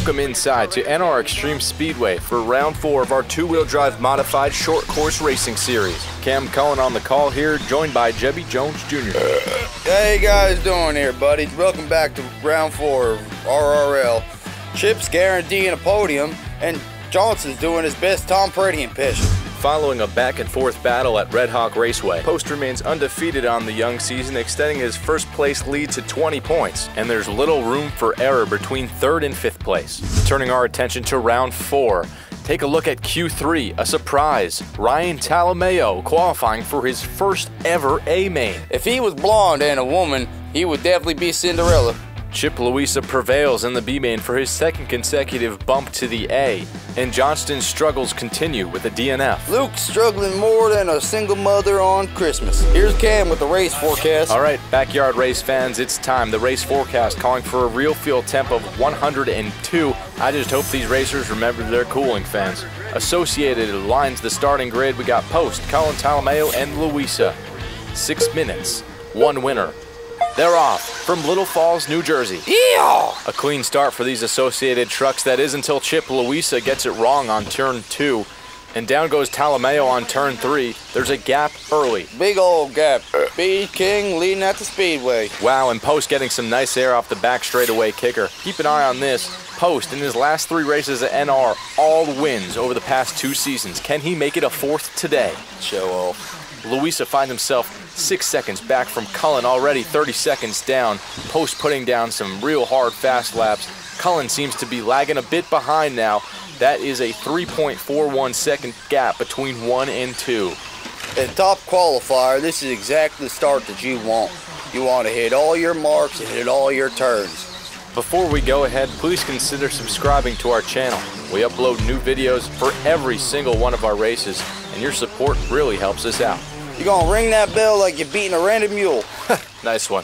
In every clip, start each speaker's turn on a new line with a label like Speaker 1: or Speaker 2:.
Speaker 1: Welcome inside to NR Extreme Speedway for round 4 of our two-wheel drive modified short course racing series. Cam Cullen on the call here, joined by Jebby Jones Jr.
Speaker 2: How you guys doing here, buddies? Welcome back to round 4 of RRL. Chip's guaranteeing a podium, and Johnson's doing his best Tom Brady impression.
Speaker 1: Following a back-and-forth battle at Red Hawk Raceway, Post remains undefeated on the young season, extending his first-place lead to 20 points, and there's little room for error between 3rd and 5th place. Turning our attention to round 4, take a look at Q3, a surprise. Ryan Talameo qualifying for his first ever A-main.
Speaker 2: If he was blonde and a woman, he would definitely be Cinderella.
Speaker 1: Chip Louisa prevails in the B-main for his 2nd consecutive bump to the A, and Johnston's struggles continue with a DNF.
Speaker 2: Luke's struggling more than a single mother on Christmas. Here's Cam with the race forecast.
Speaker 1: All right, backyard race fans, it's time. The race forecast calling for a real field temp of 102. I just hope these racers remember their cooling, fans. Associated lines the starting grid. We got Post, Cullen, Talameo, and Louisa. 6 minutes, 1 winner. They're off from Little Falls, New Jersey.
Speaker 2: Yeah!
Speaker 1: A clean start for these Associated trucks. That is until Chip Louisa gets it wrong on turn 2. And down goes Talameo on turn 3. There's a gap early.
Speaker 2: Big old gap. Speed King leading at the speedway.
Speaker 1: Wow, and Post getting some nice air off the back straightaway kicker. Keep an eye on this. Post, in his last 3 races at NR, all wins over the past 2 seasons. Can he make it a 4th today?
Speaker 2: Show off.
Speaker 1: Louisa finds himself 6 seconds back from Cullen, already 30 seconds down. Post putting down some real hard fast laps. Cullen seems to be lagging a bit behind now. That is a 3.41 second gap between 1 and 2.
Speaker 2: At top qualifier, this is exactly the start that you want. You want to hit all your marks and hit all your turns.
Speaker 1: Before we go ahead, please consider subscribing to our channel. We upload new videos for every single one of our races, and your support really helps us out.
Speaker 2: You're gonna ring that bell like you're beating a rented mule.
Speaker 1: Nice one.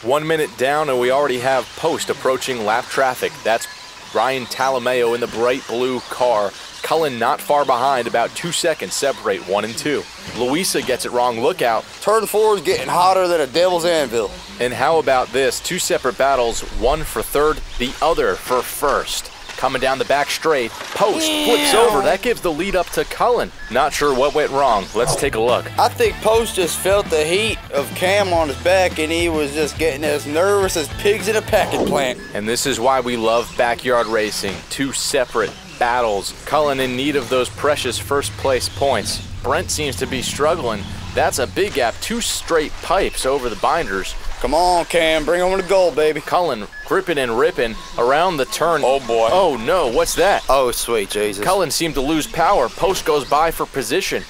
Speaker 1: 1 minute down, and we already have Post approaching lap traffic. That's Ryan Talameo in the bright blue car. Cullen not far behind, about 2 seconds separate 1 and 2. Louisa gets it wrong, look out.
Speaker 2: Turn 4 is getting hotter than a devil's anvil.
Speaker 1: And how about this? 2 separate battles, one for 3rd, the other for 1st. Coming down the back straight, Post flips over. That gives the lead up to Cullen. Not sure what went wrong. Let's take a look.
Speaker 2: I think Post just felt the heat of Cam on his back, and he was just getting as nervous as pigs in a packing plant.
Speaker 1: And this is why we love backyard racing. 2 separate battles. Cullen in need of those precious first place points. Brent seems to be struggling. That's a big gap. 2 straight pipes over the binders.
Speaker 2: Come on, Cam, bring him to goal, baby.
Speaker 1: Cullen gripping and ripping around the turn.
Speaker 2: Oh, boy.
Speaker 1: Oh, no, what's that?
Speaker 2: Oh, sweet Jesus.
Speaker 1: Cullen seemed to lose power. Post goes by for position.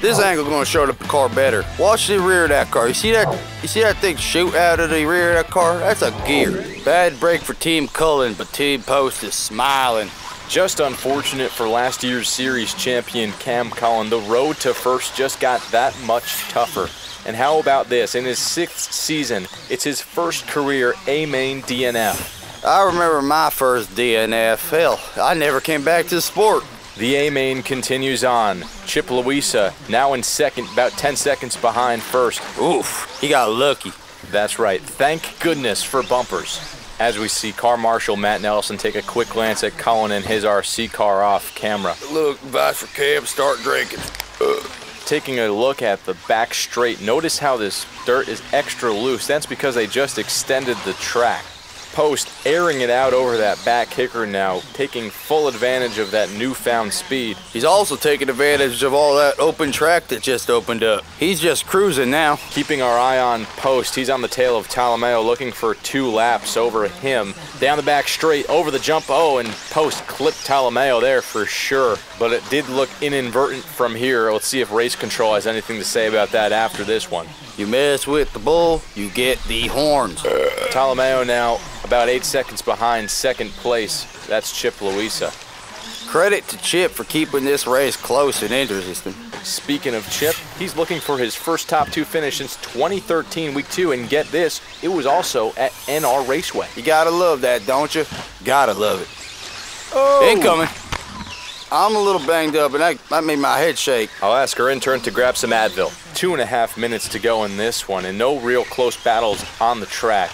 Speaker 2: This angle's gonna show the car better. Watch the rear of that car. You see that thing shoot out of the rear of that car? That's a gear. Bad break for Team Cullen, but Team Post is smiling.
Speaker 1: Just unfortunate for last year's series champion Cam Cullen. The road to 1st just got that much tougher. And how about this? In his 6th season, it's his first career A-main DNF.
Speaker 2: I remember my first DNF. Hell, I never came back to the sport.
Speaker 1: The A-main continues on. Chip Louisa now in 2nd, about 10 seconds behind 1st.
Speaker 2: Oof, he got lucky.
Speaker 1: That's right. Thank goodness for bumpers. As we see car marshal Matt Nelson take a quick glance at Cullen and his RC car off camera.
Speaker 2: Look, advice for Cam, start drinking.
Speaker 1: Taking a look at the back straight, notice how this dirt is extra loose. That's because they just extended the track. Post airing it out over that back kicker now, taking full advantage of that newfound speed.
Speaker 2: He's also taking advantage of all that open track that just opened up. He's just cruising now.
Speaker 1: Keeping our eye on Post, he's on the tail of Talameo looking for 2 laps over him. Down the back straight, over the jump, oh, and Post clipped Talameo there for sure. But it did look inadvertent from here. Let's see if race control has anything to say about that after this one.
Speaker 2: You mess with the bull, you get the horns.
Speaker 1: Talameo now about 8 seconds behind 2nd place. That's Chip Louisa.
Speaker 2: Credit to Chip for keeping this race close and interesting.
Speaker 1: Speaking of Chip, he's looking for his first top 2 finish since 2013 week 2, and get this, it was also at NR Raceway.
Speaker 2: You gotta love that, don't you? Gotta love it.
Speaker 1: Oh!
Speaker 2: Incoming. I'm a little banged up, and that made my head shake.
Speaker 1: I'll ask our intern to grab some Advil. 2.5 minutes to go in this one, and no real close battles on the track.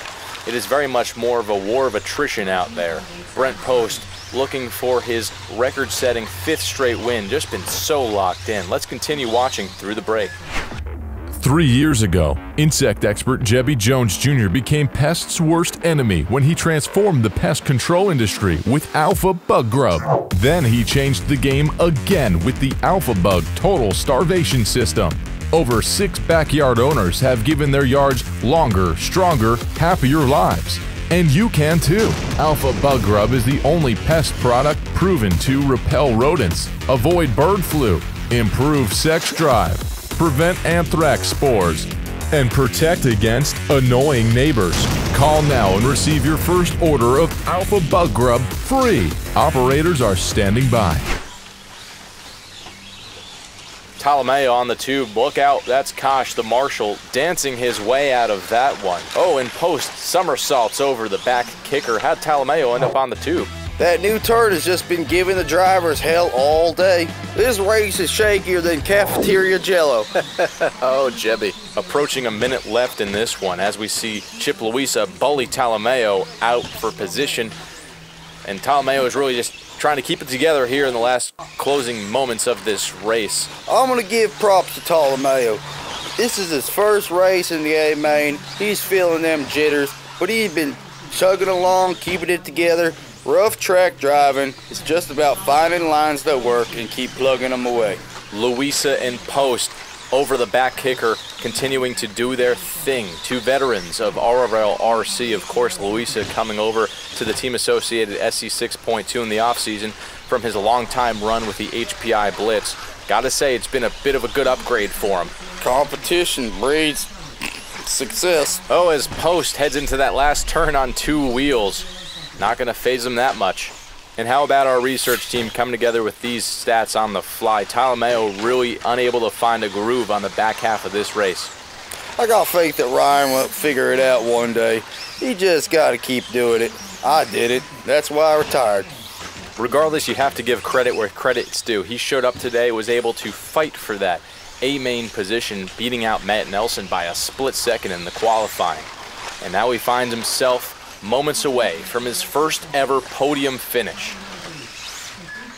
Speaker 1: it is very much more of a war of attrition out there. Brent Post looking for his record-setting 5th straight win, just been so locked in. Let's continue watching through the break.
Speaker 3: 3 years ago, insect expert Jebby Jones Jr. became pests' worst enemy when he transformed the pest control industry with Alpha Bug Grub. Then he changed the game again with the Alpha Bug Total Starvation System. Over 6 backyard owners have given their yards longer, stronger, happier lives. And you can too. Alpha Bug Grub is the only pest product proven to repel rodents, avoid bird flu, improve sex drive, prevent anthrax spores, and protect against annoying neighbors. Call now and receive your first order of Alpha Bug Grub free. Operators are standing by.
Speaker 1: Ptolemaio on the tube. Look out, that's Kosh the marshal dancing his way out of that one. Oh, and Post somersaults over the back kicker. How'd Ptolemaio end up on the tube?
Speaker 2: That new turd has just been giving the drivers hell all day. This race is shakier than cafeteria jello.
Speaker 1: Oh, Jebby. Approaching a minute left in this one as we see Chip Louisa bully Ptolemaio out for position. And Ptolemaio is really just trying to keep it together here in the last closing moments of this race.
Speaker 2: I'm going to give props to Ptolemaio. This is his first race in the A-Main. He's feeling them jitters, but he's been chugging along, keeping it together. Rough track driving. It's just about finding lines that work and keep plugging them away.
Speaker 1: Louisa and Post over the back kicker, continuing to do their thing. 2 veterans of RRLRC, of course, Louisa coming over to the team-associated SC 6.2 in the offseason from his long-time run with the HPI Blitz. Gotta say, it's been a bit of a good upgrade for him.
Speaker 2: Competition breeds success.
Speaker 1: Oh, as Post heads into that last turn on 2 wheels. Not gonna phase him that much. And how about our research team coming together with these stats on the fly? Ptolemaio really unable to find a groove on the back half of this race.
Speaker 2: I got faith that Ryan will figure it out one day. He just got to keep doing it. I did it. That's why I retired.
Speaker 1: Regardless, you have to give credit where credit's due. He showed up today, was able to fight for that A-Main position, beating out Matt Nelson by a split second in the qualifying. And now he finds himself moments away from his first ever podium finish.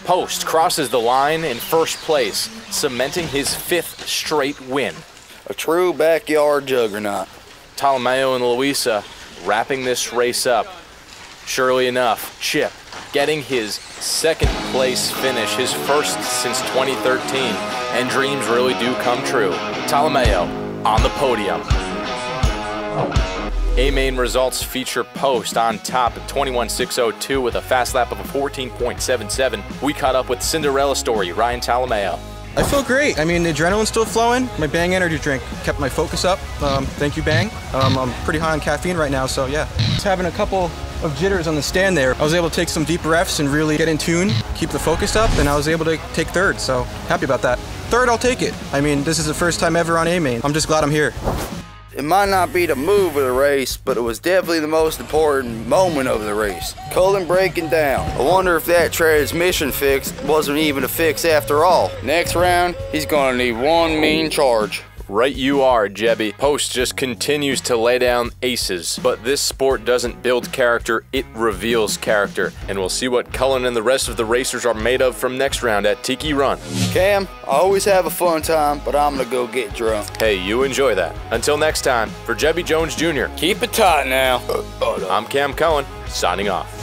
Speaker 1: Post crosses the line in first place, cementing his 5th straight win.
Speaker 2: A true backyard juggernaut.
Speaker 1: Ptolemaio and Louisa wrapping this race up. Surely enough, Chip getting his 2nd place finish, his first since 2013, and dreams really do come true. Ptolemaio on the podium. A-Main results feature Post on top at 21.602 with a fast lap of a 14.77. We caught up with Cinderella story, Ryan Ptolemaio.
Speaker 4: I feel great. I mean, the adrenaline's still flowing. My Bang energy drink kept my focus up. Thank you, Bang. I'm pretty high on caffeine right now, so yeah. Just having a couple of jitters on the stand there. I was able to take some deep breaths and really get in tune, keep the focus up, and I was able to take 3rd, so happy about that. 3rd, I'll take it. I mean, this is the first time ever on A-Main. I'm just glad I'm here.
Speaker 2: It might not be the move of the race, but it was definitely the most important moment of the race. Cullen breaking down. I wonder if that transmission fix wasn't even a fix after all. Next round, he's gonna need one mean charge.
Speaker 1: Right you are, Jebby. Post just continues to lay down aces. But this sport doesn't build character, it reveals character. And we'll see what Cullen and the rest of the racers are made of from next round at Tiki Run.
Speaker 2: Cam, I always have a fun time, but I'm gonna go get drunk.
Speaker 1: Hey, you enjoy that. Until next time, for Jebby Jones Jr.,
Speaker 2: Keep it tight now.
Speaker 1: I'm Cam Cullen, signing off.